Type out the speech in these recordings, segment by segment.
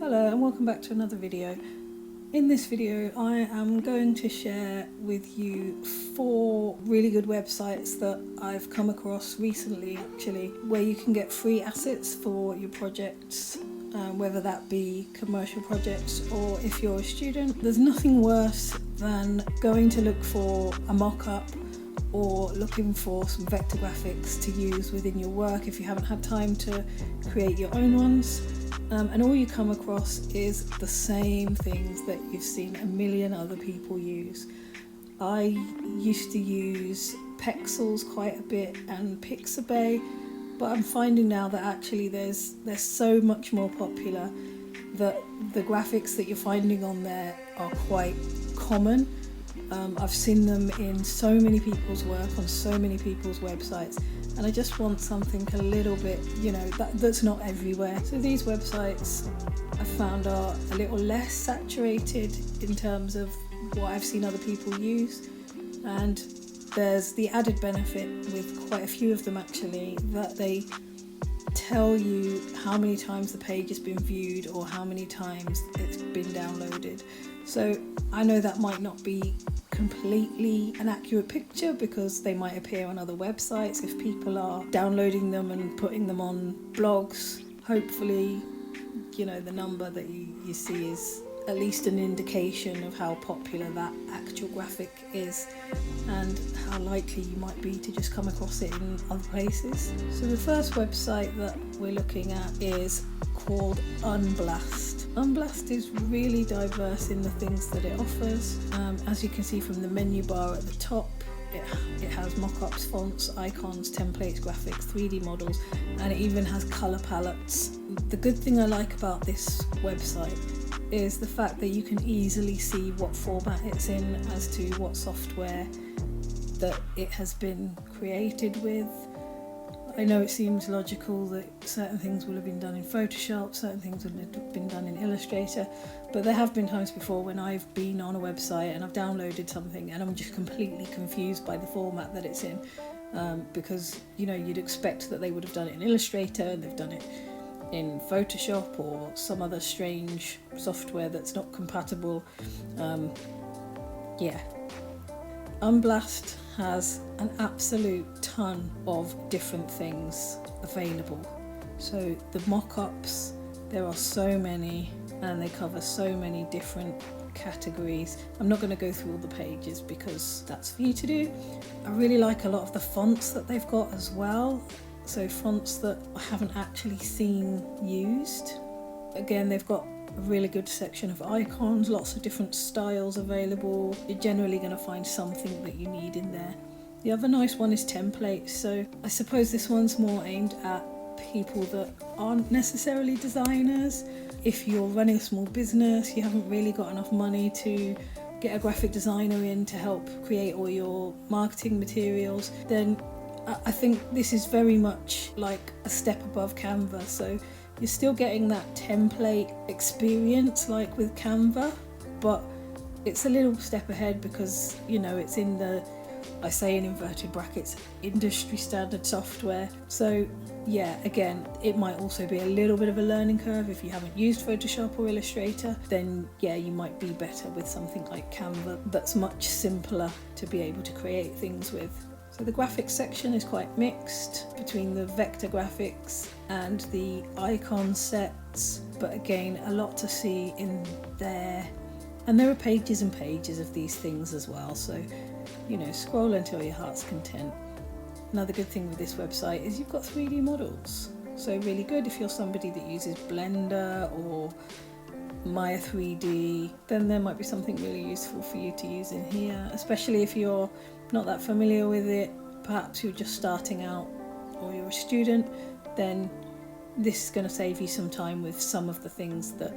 Hello and welcome back to another video. In this video I am going to share with you 4 really good websites that I've come across recently actually, where you can get free assets for your projects, whether that be commercial projects or if you're a student. There's nothing worse than going to look for a mock-up or looking for some vector graphics to use within your work if you haven't had time to create your own ones. And all you come across is the same things that you've seen a million other people use. I used to use Pexels quite a bit and Pixabay, but I'm finding now that actually they're so much more popular that the graphics that you're finding on there are quite common. I've seen them in so many people's work on so many people's websites, and I just want something a little bit, that's not everywhere. So these websites I found are a little less saturated in terms of what I've seen other people use, and there's the added benefit with quite a few of them actually that they tell you how many times the page has been viewed or how many times it's been downloaded. So I know that might not be completely an accurate picture because they might appear on other websites if people are downloading them and putting them on blogs. Hopefully, the number that you see is at least an indication of how popular that actual graphic is and how likely you might be to just come across it in other places. So the first website that we're looking at is called Unblast. Unblast is really diverse in the things that it offers. As you can see from the menu bar at the top, it has mock-ups, fonts, icons, templates, graphics, 3D models, and it even has colour palettes. The good thing I like about this website is the fact that you can easily see what format it's in as to what software that it has been created with. I know it seems logical that certain things will have been done in Photoshop, certain things will have been done in Illustrator, but there have been times before when I've been on a website and I've downloaded something and I'm just completely confused by the format that it's in, because you'd expect that they would have done it in Illustrator and they've done it in Photoshop or some other strange software that's not compatible. Unblast has an absolute ton of different things available. So the mock-ups, there are so many and they cover so many different categories. I'm not going to go through all the pages because that's for you to do. I really like a lot of the fonts that they've got as well. So fonts that I haven't actually seen used. Again, they've got a really good section of icons, lots of different styles available. You're generally going to find something that you need in there. The other nice one is templates. So I suppose this one's more aimed at people that aren't necessarily designers. If you're running a small business, you haven't really got enough money to get a graphic designer in to help create all your marketing materials, then I think this is very much like a step above Canva. So you're still getting that template experience like with Canva, but it's a little step ahead because it's in the, I say in inverted brackets, industry standard software. So yeah, again, it might also be a little bit of a learning curve. If you haven't used Photoshop or Illustrator, then yeah, you might be better with something like Canva that's much simpler to be able to create things with. So the graphics section is quite mixed between the vector graphics and the icon sets, but again, a lot to see in there. And there are pages and pages of these things as well, so scroll until your heart's content. Another good thing with this website is you've got 3D models, so really good if you're somebody that uses Blender or Maya 3D, then there might be something really useful for you to use in here, especially if you're not that familiar with it. Perhaps you're just starting out or you're a student, then this is going to save you some time with some of the things that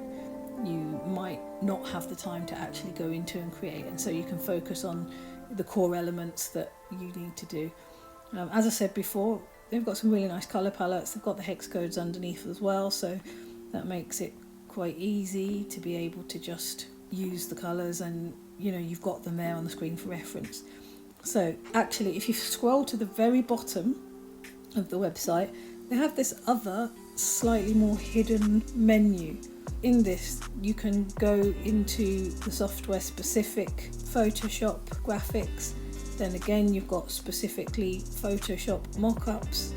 you might not have the time to actually go into and create, and so you can focus on the core elements that you need to do. As I said before, they've got some really nice colour palettes. They've got the hex codes underneath as well, so that makes it quite easy to be able to just use the colours, and you've got them there on the screen for reference. So actually, if you scroll to the very bottom of the website, they have this other slightly more hidden menu in this you can go into the software specific Photoshop graphics. Then again, you've got specifically Photoshop mockups.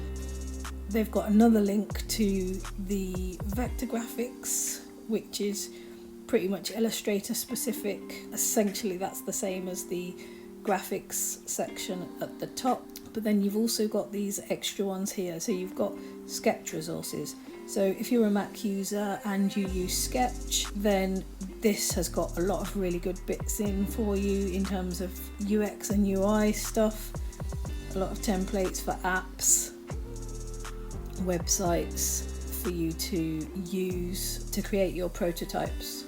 They've got another link to the vector graphics, which is pretty much Illustrator specific. Essentially that's the same as the graphics section at the top, but then you've also got these extra ones here. So you've got sketch resources. So if you're a Mac user and you use Sketch, then this has got a lot of really good bits in for you in terms of UX and UI stuff, a lot of templates for apps, websites for you to use to create your prototypes.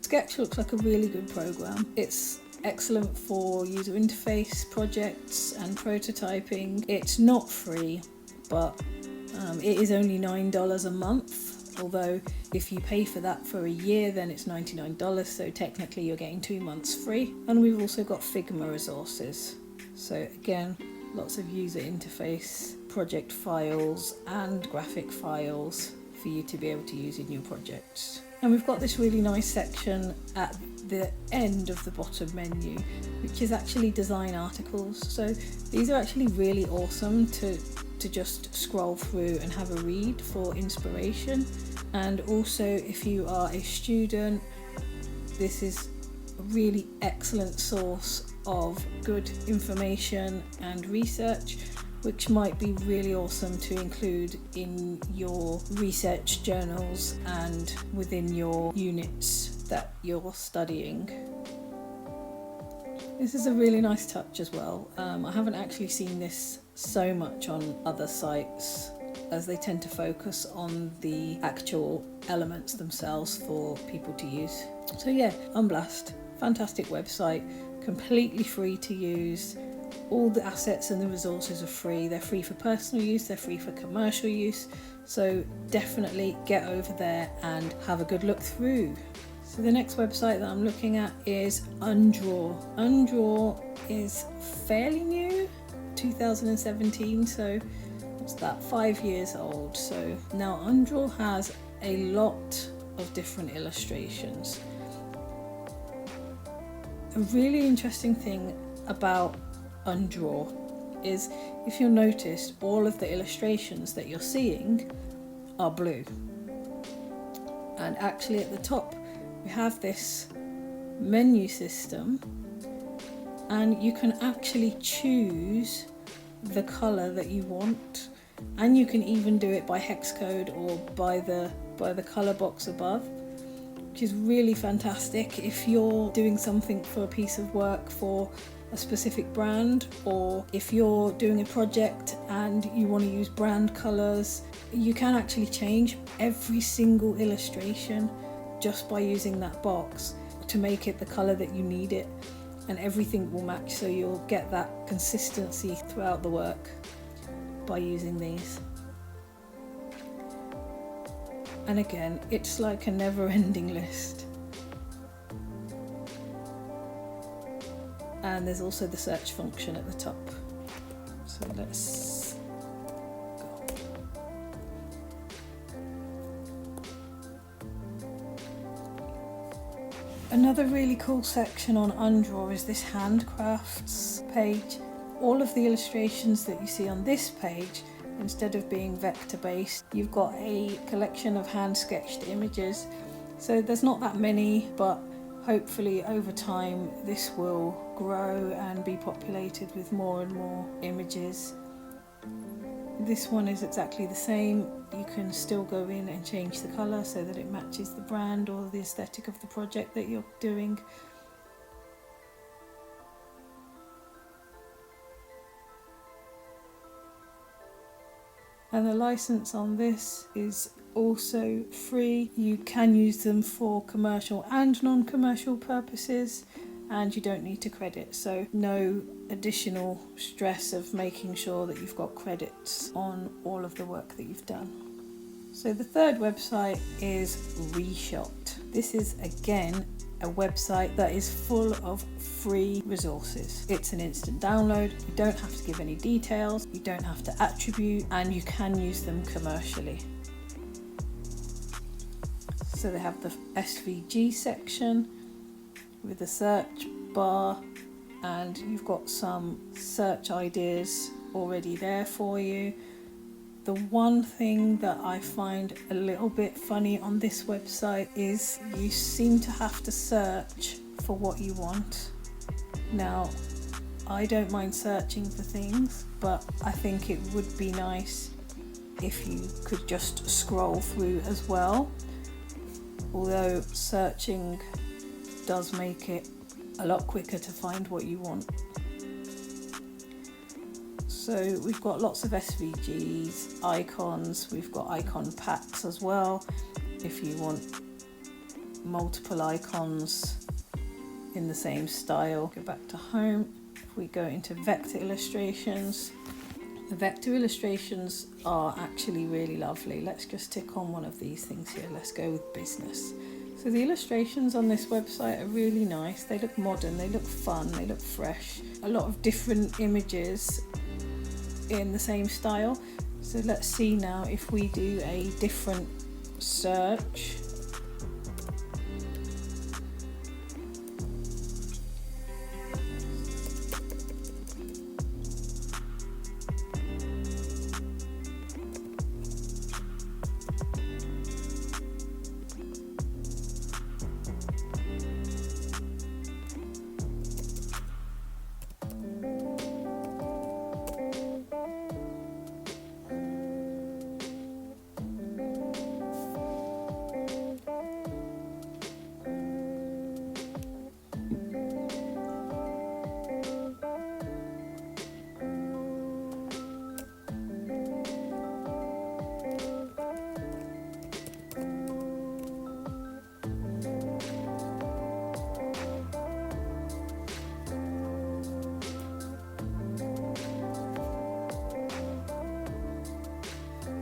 Sketch looks like a really good program. It's excellent for user interface projects and prototyping. It's not free, but it is only $9 a month, although if you pay for that for a year then it's $99, so technically you're getting 2 months free. And we've also got Figma resources, so again, lots of user interface project files and graphic files for you to be able to use in your projects. And we've got this really nice section at the end of the bottom menu, which is actually design articles. So these are actually really awesome to just scroll through and have a read for inspiration. And also if you are a student, this is a really excellent source of good information and research, which might be really awesome to include in your research journals and within your units that you're studying. This is a really nice touch as well. I haven't actually seen this so much on other sites, as they tend to focus on the actual elements themselves for people to use. So yeah, Unblast, fantastic website, completely free to use. All the assets and the resources are free. They're free for personal use, they're free for commercial use. So definitely get over there and have a good look through. So the next website that I'm looking at is Undraw. Undraw is fairly new, 2017, so what's that, 5 years old. So now Undraw has a lot of different illustrations. A really interesting thing about Undraw is, if you'll notice, all of the illustrations that you're seeing are blue. And actually at the top we have this menu system, and you can actually choose the color that you want, and you can even do it by hex code or by the color box above, which is really fantastic if you're doing something for a piece of work for a specific brand, or if you're doing a project and you want to use brand colors. You can actually change every single illustration just by using that box to make it the color that you need it, and everything will match, so you'll get that consistency throughout the work by using these. And again, it's like a never-ending list. And there's also the search function at the top. So let's go. Another really cool section on Undraw is this handcrafts page. All of the illustrations that you see on this page, instead of being vector based, you've got a collection of hand sketched images. So there's not that many, but hopefully over time this will grow and be populated with more and more images. This one is exactly the same. You can still go in and change the colour so that it matches the brand or the aesthetic of the project that you're doing. And the license on this is also free. You can use them for commercial and non-commercial purposes, and you don't need to credit, so no additional stress of making sure that you've got credits on all of the work that you've done. So the third website is Reshot. This is again a website that is full of free resources. It's an instant download, you don't have to give any details, you don't have to attribute, and you can use them commercially. So they have the SVG section with the search bar, and you've got some search ideas already there for you. The one thing that I find a little bit funny on this website is you seem to have to search for what you want. Now, I don't mind searching for things, but I think it would be nice if you could just scroll through as well. Although searching does make it a lot quicker to find what you want. So we've got lots of SVGs, icons, we've got icon packs as well if you want multiple icons in the same style. Go back to home. If we go into vector illustrations, the vector illustrations are actually really lovely. Let's just tick on one of these things here. Let's go with business. So the illustrations on this website are really nice. They look modern, they look fun, they look fresh. A lot of different images in the same style. So let's see now if we do a different search.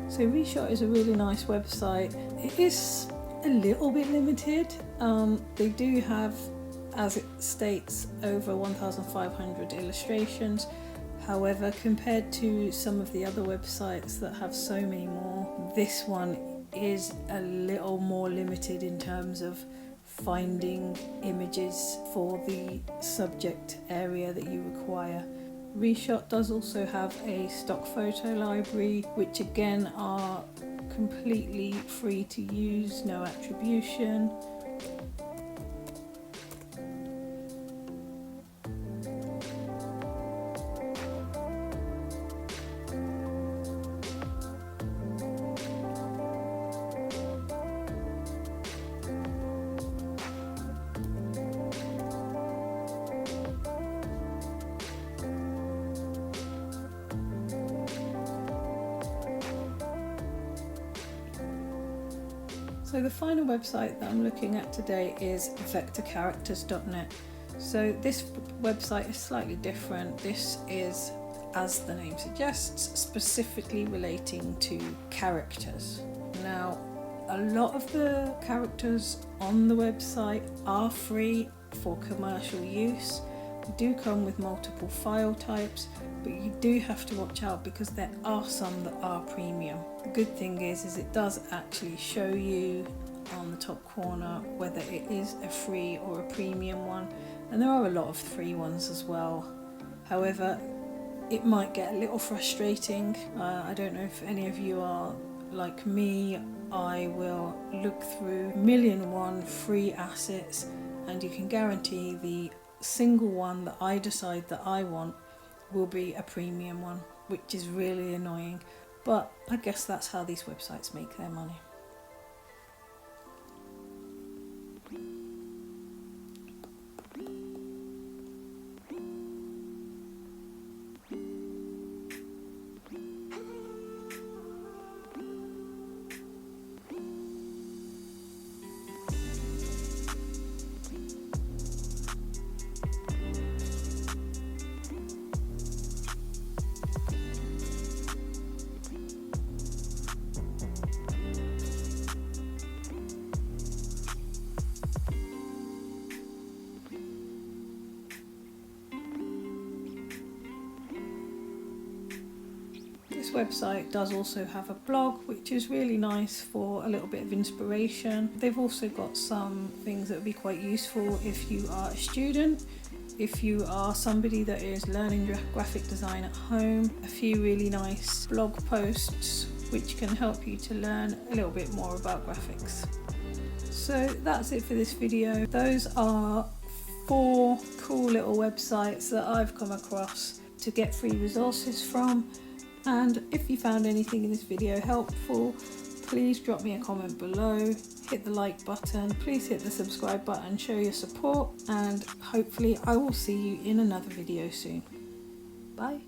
So Reshot is a really nice website. It is a little bit limited. They do have, as it states, over 1,500 illustrations. However, compared to some of the other websites that have so many more, this one is a little more limited in terms of finding images for the subject area that you require. Reshot does also have a stock photo library, which again are completely free to use, no attribution. So the final website that I'm looking at today is effectorcharacters.net. So this website is slightly different. This is, as the name suggests, specifically relating to characters. Now, a lot of the characters on the website are free for commercial use. They do come with multiple file types, but you do have to watch out because there are some that are premium. The good thing is it does actually show you on the top corner whether it is a free or a premium one, and there are a lot of free ones as well. However, it might get a little frustrating. I don't know if any of you are like me. I will look through 1,000,001 free assets, and you can guarantee the single one that I decide that I want will be a premium one, which is really annoying, but I guess that's how these websites make their money. website does also have a blog, which is really nice for a little bit of inspiration. They've also got some things that would be quite useful if you are a student, if you are somebody that is learning graphic design at home. A few really nice blog posts which can help you to learn a little bit more about graphics. So that's it for this video. Those are 4 cool little websites that I've come across to get free resources from, and if you found anything in this video helpful, please drop me a comment below, hit the like button, please hit the subscribe button, show your support, and hopefully I will see you in another video soon. Bye.